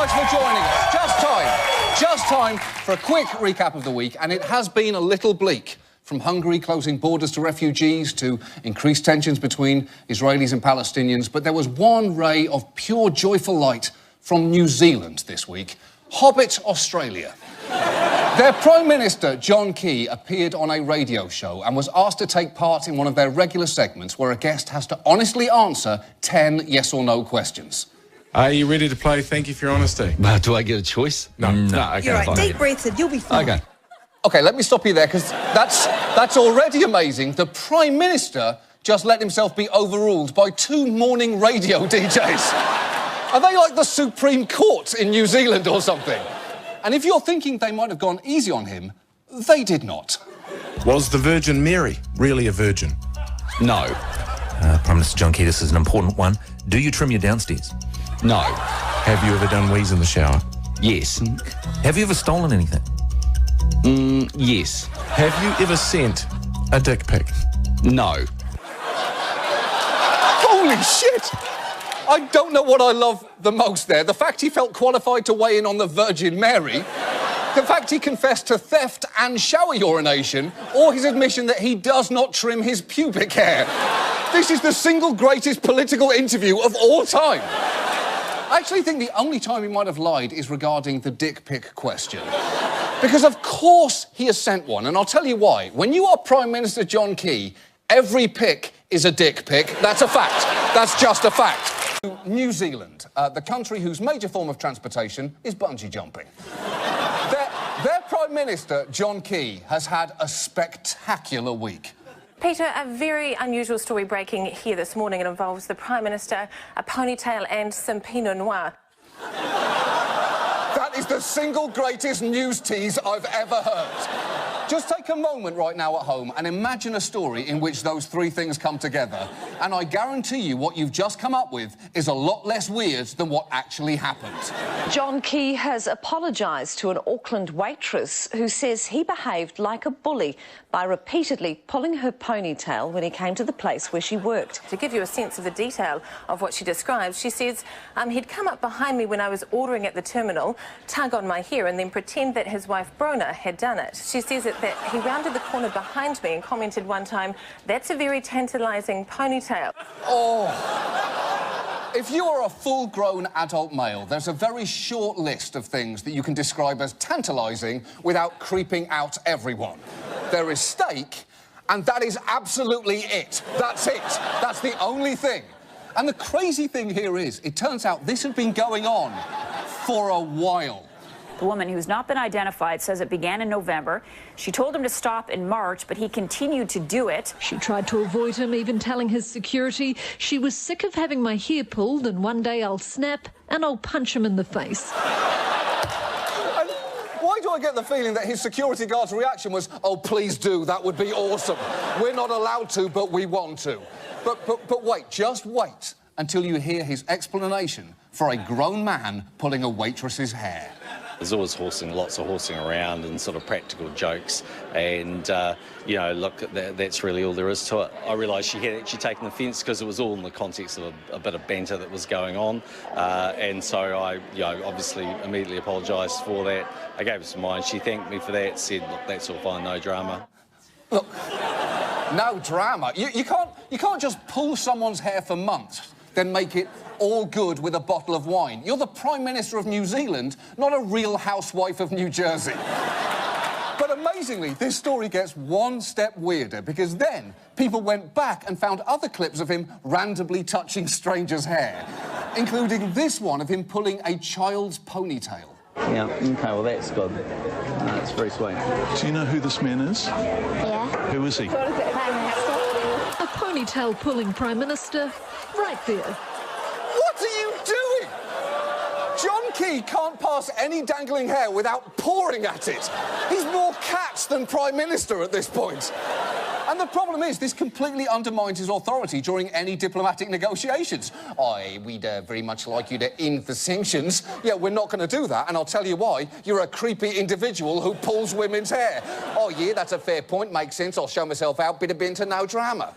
much for joining us. Just time for a quick recap of the week, and it has been a little bleak. From Hungary closing borders to refugees to increased tensions between Israelis and Palestinians. But there was one ray of pure joyful light from New Zealand this week. Hobbit, Australia. Their Prime Minister, John Key, appeared on a radio show and was asked to take part in one of their regular segments where a guest has to honestly answer 10 yes or no questions. Are you ready to play Thank You for Your Honesty? Do I get a choice? No. Okay, You're right, fine. deep breaths and you'll be fine. Okay. OK, let me stop you there, because that's already amazing. The Prime Minister just let himself be overruled by 2 morning radio DJs. Are they like the Supreme Court in New Zealand or something? And if you're thinking they might have gone easy on him, they did not. Was the Virgin Mary really a virgin? No. Prime Minister John Key, this is an important one. Do you trim your downstairs? No. Have you ever done wheeze in the shower? Yes. Have you ever stolen anything? Yes. Have you ever sent a dick pic? No. Holy shit! I don't know what I love the most there. The fact he felt qualified to weigh in on the Virgin Mary, the fact he confessed to theft and shower urination, or his admission that he does not trim his pubic hair. This is the single greatest political interview of all time. I actually think the only time he might have lied is regarding the dick pic question. Because of course he has sent one, and I'll tell you why. When you are Prime Minister John Key, every pic is a dick pic. That's a fact. That's just a fact. New Zealand, the country whose major form of transportation is bungee jumping. Their Prime Minister, John Key, has had a spectacular week. Peter, a very unusual story breaking here this morning. It involves the Prime Minister, a ponytail and some Pinot Noir. That is the single greatest news tease I've ever heard. Just take a moment right now at home and imagine a story in which those 3 things come together, and I guarantee you what you've just come up with is a lot less weird than what actually happened. John Key has apologised to an Auckland waitress who says he behaved like a bully by repeatedly pulling her ponytail when he came to the place where she worked. To give you a sense of the detail of what she describes, she says he'd come up behind me when I was ordering at the terminal, tug on my hair and then pretend that his wife Brona had done it. She says that he rounded the corner behind me and commented one time, "That's a very tantalising ponytail." Oh. If you are a full-grown adult male, there's a very short list of things that you can describe as tantalising without creeping out everyone. There is steak, and that is absolutely it. That's it. That's the only thing. And the crazy thing here is, it turns out this had been going on for a while. The woman, who's not been identified, says it began in November. She told him to stop in March, but he continued to do it. She tried to avoid him, even telling his security she was sick of having my hair pulled and one day I'll snap and I'll punch him in the face. And why do I get the feeling that his security guard's reaction was, "Oh, please do, that would be awesome. We're not allowed to, but we want to." But wait, just wait until you hear his explanation for a grown man pulling a waitress's hair. There's always lots of horsing around and sort of practical jokes, and, you know, look, that's really all there is to it. I realised she had actually taken offence because it was all in the context of a bit of banter that was going on, and so I, obviously immediately apologised for that. I gave her some wine. She thanked me for that, said, "Look, that's all fine, no drama." Look, no drama. You can't just pull someone's hair for months, then make it all good with a bottle of wine. You're the Prime Minister of New Zealand, not a Real Housewife of New Jersey. But amazingly, this story gets one step weirder, because then people went back and found other clips of him randomly touching strangers' hair, including this one of him pulling a child's ponytail. Yeah, OK, well, that's good. That's very sweet. Do you know who this man is? Yeah. Who is he? A ponytail-pulling Prime Minister, right there. What are you doing? John Key can't pass any dangling hair without pawing at it. He's more Cats than Prime Minister at this point. And the problem is, this completely undermines his authority during any diplomatic negotiations. We'd very much like you to end the sanctions. Yeah, we're not going to do that, and I'll tell you why. You're a creepy individual who pulls women's hair. Oh, yeah, that's a fair point. Makes sense. I'll show myself out. Bit of banter, no drama.